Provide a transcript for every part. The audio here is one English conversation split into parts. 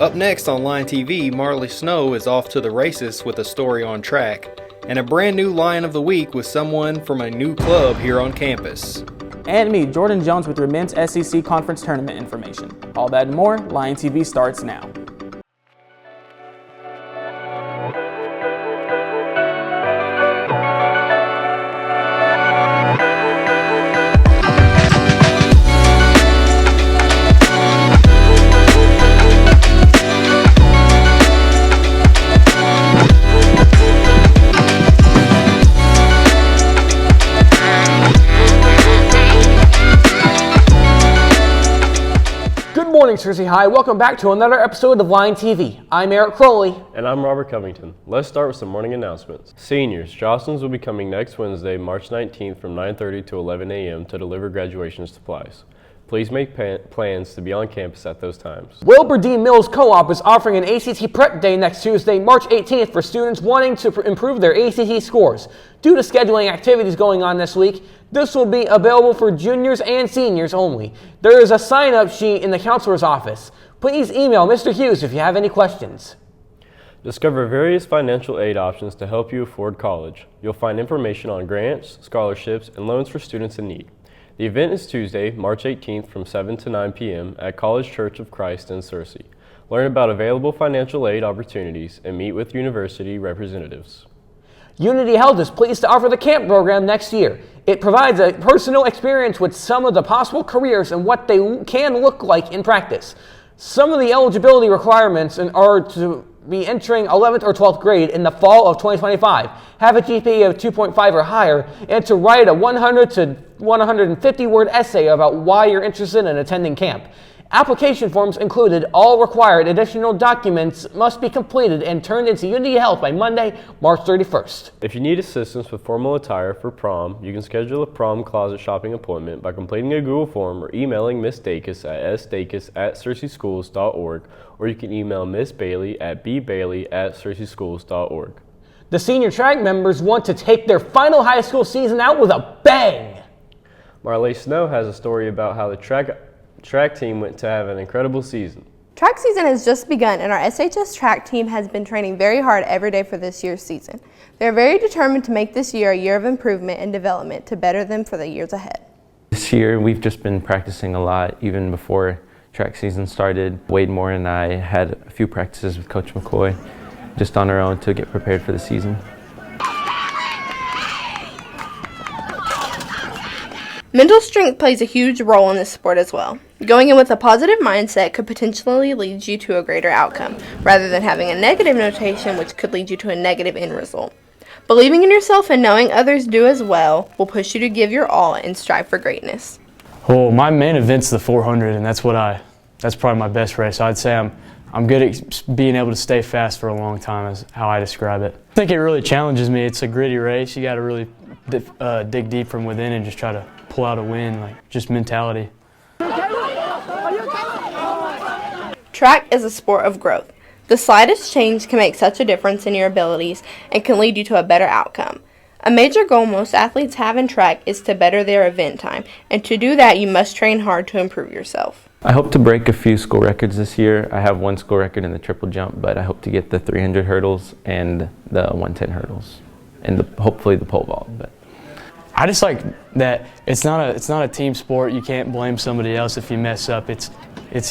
Up next on Line TV, Marley Snow is off to the races with a story on track, and a brand new Lion of the Week with someone from a new club here on campus. And me, Jordan Jones, with your Men's SEC Conference Tournament information. All that and more, Line TV starts now. Good morning, Searcy High. Welcome back to another episode of Line TV. I'm Eric Crowley. And I'm Robert Covington. Let's start with some morning announcements. Seniors, Jocelyn's will be coming next Wednesday, March 19th from 9:30 to 11 a.m. to deliver graduation supplies. Please make plans to be on campus at those times. Wilbur D. Mills Co-op is offering an ACT Prep Day next Tuesday, March 18th for students wanting to improve their ACT scores. Due to scheduling activities going on this week, this will be available for juniors and seniors only. There is a sign-up sheet in the counselor's office. Please email Mr. Hughes if you have any questions. Discover various financial aid options to help you afford college. You'll find information on grants, scholarships, and loans for students in need. The event is Tuesday, March 18th from 7 to 9 p.m. at College Church of Christ in Searcy. Learn about available financial aid opportunities and meet with university representatives. Unity Health is pleased to offer the CAMP program next year. It provides a personal experience with some of the possible careers and what they can look like in practice. Some of the eligibility requirements are to be entering 11th or 12th grade in the fall of 2025, have a GPA of 2.5 or higher, and to write a 100 to 150 word essay about why you're interested in attending camp. Application forms included. All required additional documents must be completed and turned into Unity Health by Monday, March 31st. If you need assistance with formal attire for prom, you can schedule a prom closet shopping appointment by completing a Google form or emailing Miss Dacus at sdacus@searcyschools.org, or you can email Miss Bailey at bbailey@searcyschools.org. The senior track members want to take their final high school season out with a bang. Marley Snow has a story about how the track team went to have an incredible season. Track season has just begun, and our SHS track team has been training very hard every day for this year's season. They are very determined to make this year a year of improvement and development to better them for the years ahead. This year we've just been practicing a lot even before track season started. Wade Moore and I had a few practices with Coach McCoy just on our own to get prepared for the season. Mental strength plays a huge role in this sport as well. Going in with a positive mindset could potentially lead you to a greater outcome, rather than having a negative notation which could lead you to a negative end result. Believing in yourself and knowing others do as well will push you to give your all and strive for greatness. Well, my main event's the 400, and that's probably my best race. I'd say I'm good at being able to stay fast for a long time, is how I describe it. I think it really challenges me. It's a gritty race. You got to really dig deep from within and just try to pull out a win, like just mentality. Track is a sport of growth. The slightest change can make such a difference in your abilities and can lead you to a better outcome. A major goal most athletes have in track is to better their event time, and to do that you must train hard to improve yourself. I hope to break a few school records this year. I have one school record in the triple jump, but I hope to get the 300 hurdles and the 110 hurdles, and hopefully the pole vault. But I just like that it's not a team sport. You can't blame somebody else if you mess up. It's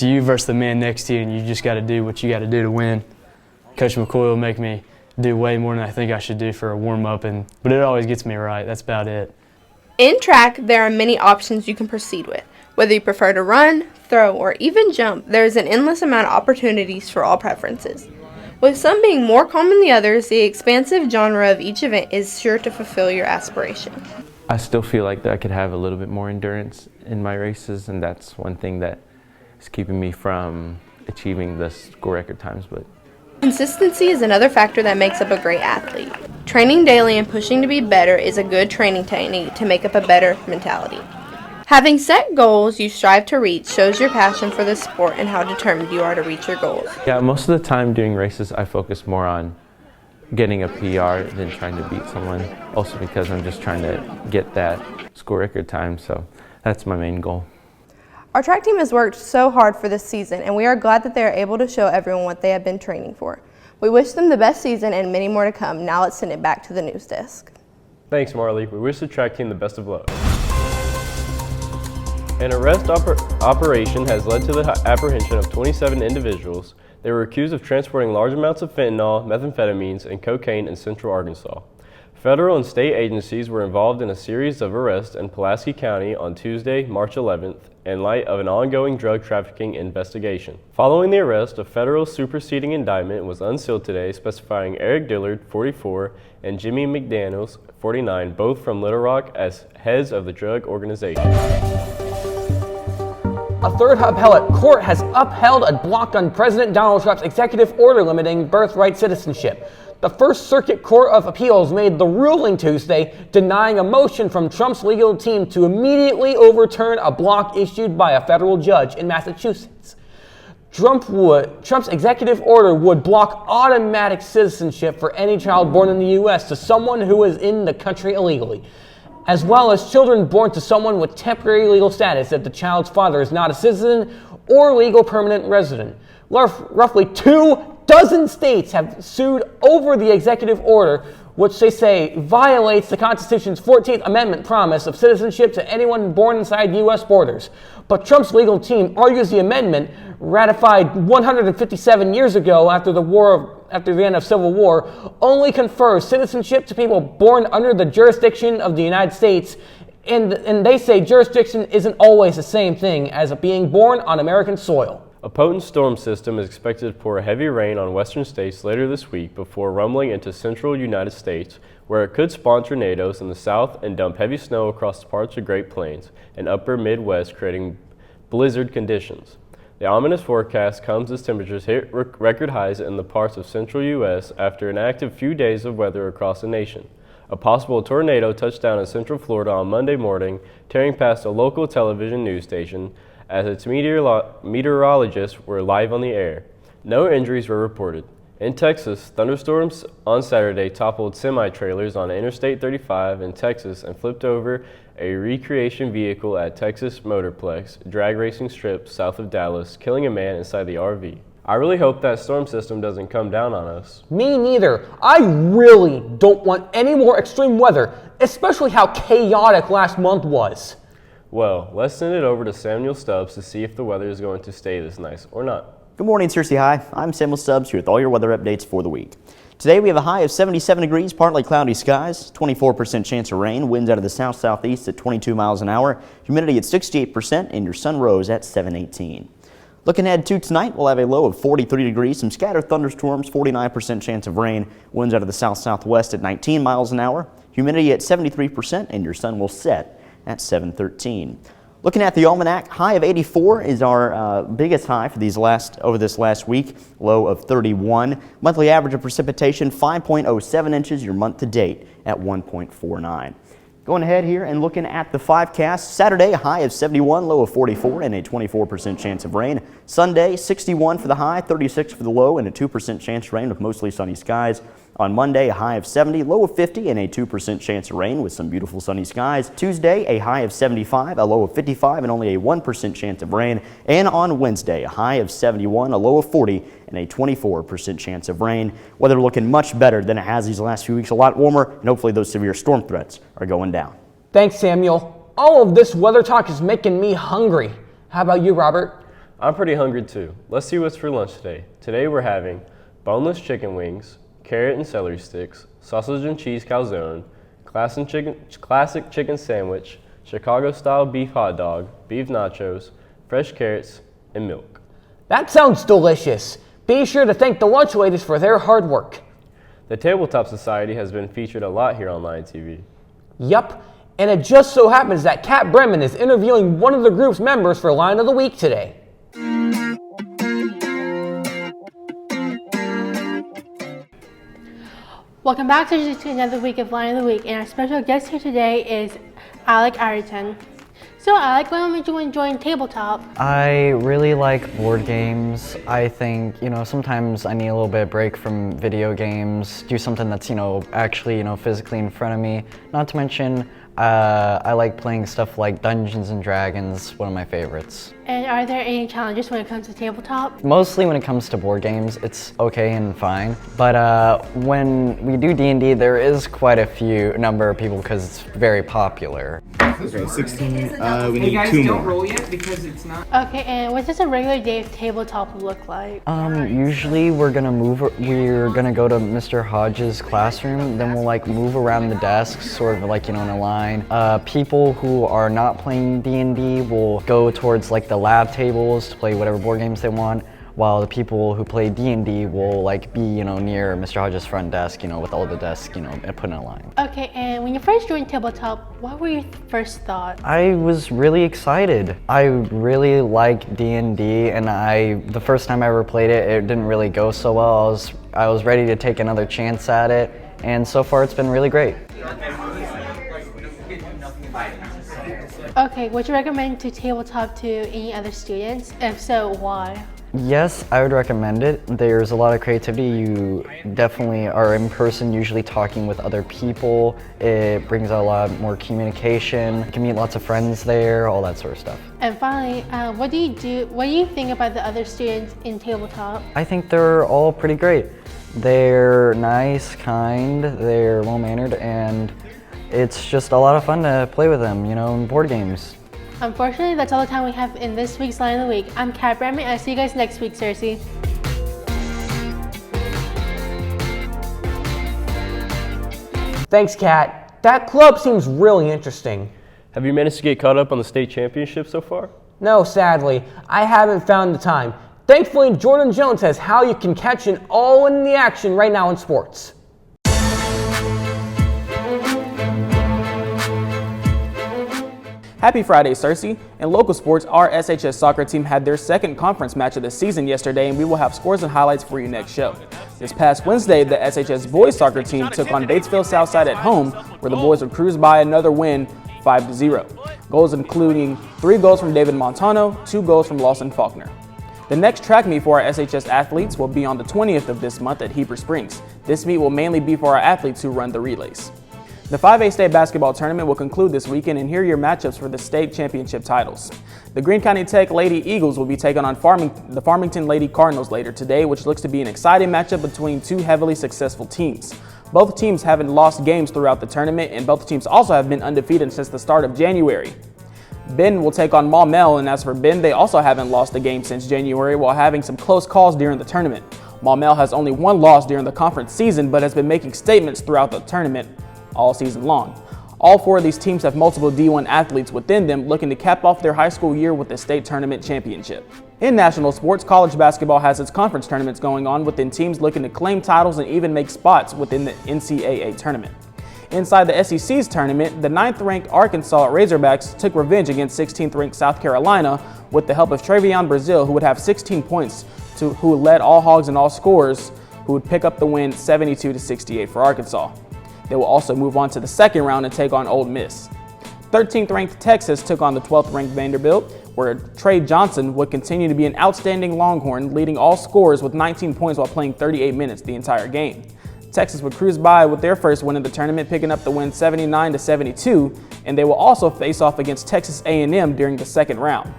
you versus the man next to you, and you just got to do what you got to do to win. Coach McCoy will make me do way more than I think I should do for a warm-up, but it always gets me right. That's about it. In track, there are many options you can proceed with. Whether you prefer to run, throw, or even jump, there is an endless amount of opportunities for all preferences. With some being more common than the others, the expansive genre of each event is sure to fulfill your aspiration. I still feel like that I could have a little bit more endurance in my races, and that's one thing that is keeping me from achieving the school record times. But consistency is another factor that makes up a great athlete. Training daily and pushing to be better is a good training technique to make up a better mentality. Having set goals you strive to reach shows your passion for the sport and how determined you are to reach your goals. Yeah, most of the time during races I focus more on getting a PR than trying to beat someone, also because I'm just trying to get that school record time, so that's my main goal. Our track team has worked so hard for this season, and we are glad that they are able to show everyone what they have been training for. We wish them the best season and many more to come. Now let's send it back to the news desk. Thanks, Marley. We wish the track team the best of luck. An arrest operation has led to the apprehension of 27 individuals. They were accused of transporting large amounts of fentanyl, methamphetamines, and cocaine in Central Arkansas. Federal and state agencies were involved in a series of arrests in Pulaski County on Tuesday, March 11th, in light of an ongoing drug trafficking investigation. Following the arrest, a federal superseding indictment was unsealed today, specifying Eric Dillard, 44, and Jimmy McDaniels, 49, both from Little Rock, as heads of the drug organization. A third appellate court has upheld and blocked on President Donald Trump's executive order limiting birthright citizenship. The First Circuit Court of Appeals made the ruling Tuesday, denying a motion from Trump's legal team to immediately overturn a block issued by a federal judge in Massachusetts. Trump's executive order would block automatic citizenship for any child born in the U.S. to someone who is in the country illegally, as well as children born to someone with temporary legal status if the child's father is not a citizen or legal permanent resident. Roughly 24 states have sued over the executive order, which they say violates the Constitution's 14th Amendment promise of citizenship to anyone born inside U.S. borders. But Trump's legal team argues the amendment, ratified 157 years ago after the end of Civil War, only confers citizenship to people born under the jurisdiction of the United States, and they say jurisdiction isn't always the same thing as being born on American soil. A potent storm system is expected to pour heavy rain on western states later this week before rumbling into central United States, where it could spawn tornadoes in the south and dump heavy snow across parts of Great Plains and upper Midwest, creating blizzard conditions. The ominous forecast comes as temperatures hit record highs in the parts of central U.S. after an active few days of weather across the nation. A possible tornado touched down in central Florida on Monday morning, tearing past a local television news station as its meteorologists were live on the air. No injuries were reported. In Texas, thunderstorms on Saturday toppled semi-trailers on Interstate 35 in Texas and flipped over a recreation vehicle at Texas Motorplex, drag racing strip south of Dallas, killing a man inside the RV. I really hope that storm system doesn't come down on us. Me neither. I really don't want any more extreme weather, especially how chaotic last month was. Well, let's send it over to Samuel Stubbs to see if the weather is going to stay this nice or not. Good morning, Searcy High. I'm Samuel Stubbs here with all your weather updates for the week. Today we have a high of 77 degrees, partly cloudy skies, 24% chance of rain, winds out of the south-southeast at 22 miles an hour, humidity at 68%, and your sun rose at 7:18. Looking ahead to tonight, we'll have a low of 43 degrees, some scattered thunderstorms, 49% chance of rain, winds out of the south-southwest at 19 miles an hour, humidity at 73%, and your sun will set at 7:13. Looking at the almanac, high of 84 is our biggest high for over this last week, low of 31. Monthly average of precipitation 5.07 inches, your month to date at 1.49. Going ahead here and looking at the 5cast, Saturday a high of 71, low of 44, and a 24% chance of rain. Sunday 61 for the high, 36 for the low, and a 2% chance of rain with mostly sunny skies. On Monday, a high of 70, low of 50, and a 2% chance of rain with some beautiful sunny skies. Tuesday, a high of 75, a low of 55, and only a 1% chance of rain. And on Wednesday, a high of 71, a low of 40, and a 24% chance of rain. Weather looking much better than it has these last few weeks, a lot warmer, and hopefully those severe storm threats are going down. Thanks, Samuel. All of this weather talk is making me hungry. How about you, Robert? I'm pretty hungry too. Let's see what's for lunch today. Today we're having boneless chicken wings, carrot and celery sticks, sausage and cheese calzone, classic chicken sandwich, Chicago-style beef hot dog, beef nachos, fresh carrots, and milk. That sounds delicious. Be sure to thank the lunch ladies for their hard work. The Tabletop Society has been featured a lot here on Lion TV. Yup, and it just so happens that Kat Bremen is interviewing one of the group's members for Lion of the Week today. Welcome back to another week of Lion of the Week, and our special guest here today is Alec Ireton. So Alec, why don't you join Tabletop? I really like board games. I think, sometimes I need a little bit of break from video games, do something that's, actually, physically in front of me. Not to mention, I like playing stuff like Dungeons and Dragons, one of my favorites. And are there any challenges when it comes to tabletop? Mostly when it comes to board games, it's okay and fine. But when we do D&D, there is quite a few number of people because it's very popular. Okay, 16. We need 2 more. roll yet because it's not. Okay, and what does a regular day of tabletop look like? Usually we're gonna go to Mr. Hodges' classroom, then we'll like move around the desks, sort of like, in a line. People who are not playing D&D will go towards like the lab tables to play whatever board games they want, while the people who play D&D will like be, near Mr. Hodges' front desk, with all the desks, put in a line. Okay, and when you first joined tabletop, what were your first thoughts? I was really excited. I really like D&D, and the first time I ever played it, it didn't really go so well. I was ready to take another chance at it, and so far it's been really great. Okay, would you recommend to tabletop to any other students? If so, why? Yes, I would recommend it. There's a lot of creativity. You definitely are in person, usually talking with other people. It brings out a lot more communication. You can meet lots of friends there, all that sort of stuff. And finally, what do you think about the other students in tabletop? I think they're all pretty great. They're nice, kind, they're well-mannered, and it's just a lot of fun to play with them, in board games. Unfortunately, that's all the time we have in this week's Line of the Week. I'm Kat Bradman. I'll see you guys next week, Cersei. Thanks, Kat. That club seems really interesting. Have you managed to get caught up on the state championship so far? No, sadly, I haven't found the time. Thankfully, Jordan Jones has how you can catch it all in the action right now in sports. Happy Friday, Cersei. In local sports, our SHS soccer team had their second conference match of the season yesterday, and we will have scores and highlights for you next show. This past Wednesday, the SHS boys soccer team took on Batesville Southside at home, where the boys would cruise by another win 5-0. Goals including 3 goals from David Montano, 2 goals from Lawson Faulkner. The next track meet for our SHS athletes will be on the 20th of this month at Heber Springs. This meet will mainly be for our athletes who run the relays. The 5A state basketball tournament will conclude this weekend, and here are your matchups for the state championship titles. The Greene County Tech Lady Eagles will be taking on the Farmington Lady Cardinals later today, which looks to be an exciting matchup between two heavily successful teams. Both teams haven't lost games throughout the tournament, and both teams also have been undefeated since the start of January. Ben will take on Maumelle, and as for Ben, they also haven't lost a game since January while having some close calls during the tournament. Maumelle has only 1 loss during the conference season, but has been making statements throughout the tournament all season long. All 4 of these teams have multiple D1 athletes within them looking to cap off their high school year with the state tournament championship. In national sports, college basketball has its conference tournaments going on, within teams looking to claim titles and even make spots within the NCAA tournament. Inside the SEC's tournament, the 9th-ranked Arkansas Razorbacks took revenge against 16th-ranked South Carolina with the help of Travion Brazil, who would have 16 points, who led all Hogs and all scorers, who would pick up the win 72-68 for Arkansas. They will also move on to the second round and take on Ole Miss. 13th-ranked Texas took on the 12th-ranked Vanderbilt, where Trey Johnson would continue to be an outstanding Longhorn, leading all scorers with 19 points while playing 38 minutes the entire game. Texas would cruise by with their first win of the tournament, picking up the win 79-72, and they will also face off against Texas A&M during the second round.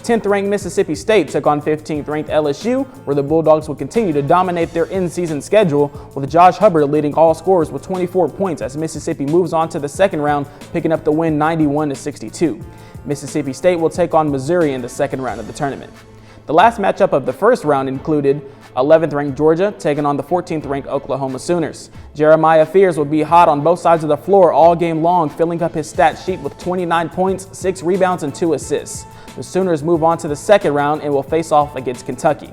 10th-ranked Mississippi State took on 15th-ranked LSU, where the Bulldogs would continue to dominate their in-season schedule, with Josh Hubbard leading all scorers with 24 points as Mississippi moves on to the second round, picking up the win 91-62. Mississippi State will take on Missouri in the second round of the tournament. The last matchup of the first round included 11th-ranked Georgia taking on the 14th-ranked Oklahoma Sooners. Jeremiah Fears will be hot on both sides of the floor all game long, filling up his stat sheet with 29 points, 6 rebounds, and 2 assists. The Sooners move on to the second round and will face off against Kentucky,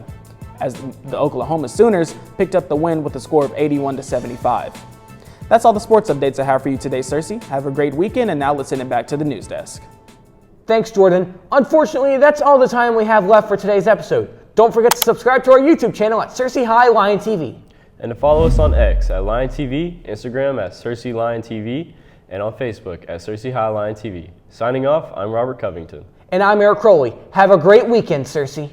as the Oklahoma Sooners picked up the win with a score of 81-75. That's all the sports updates I have for you today, Cersei. Have a great weekend, and now let's send it back to the news desk. Thanks, Jordan. Unfortunately, that's all the time we have left for today's episode. Don't forget to subscribe to our YouTube channel at Cersei High Lion TV. And to follow us on X at Lion TV, Instagram at Cersei Lion TV, and on Facebook at Cersei High Lion TV. Signing off, I'm Robert Covington. And I'm Eric Crowley. Have a great weekend, Cersei.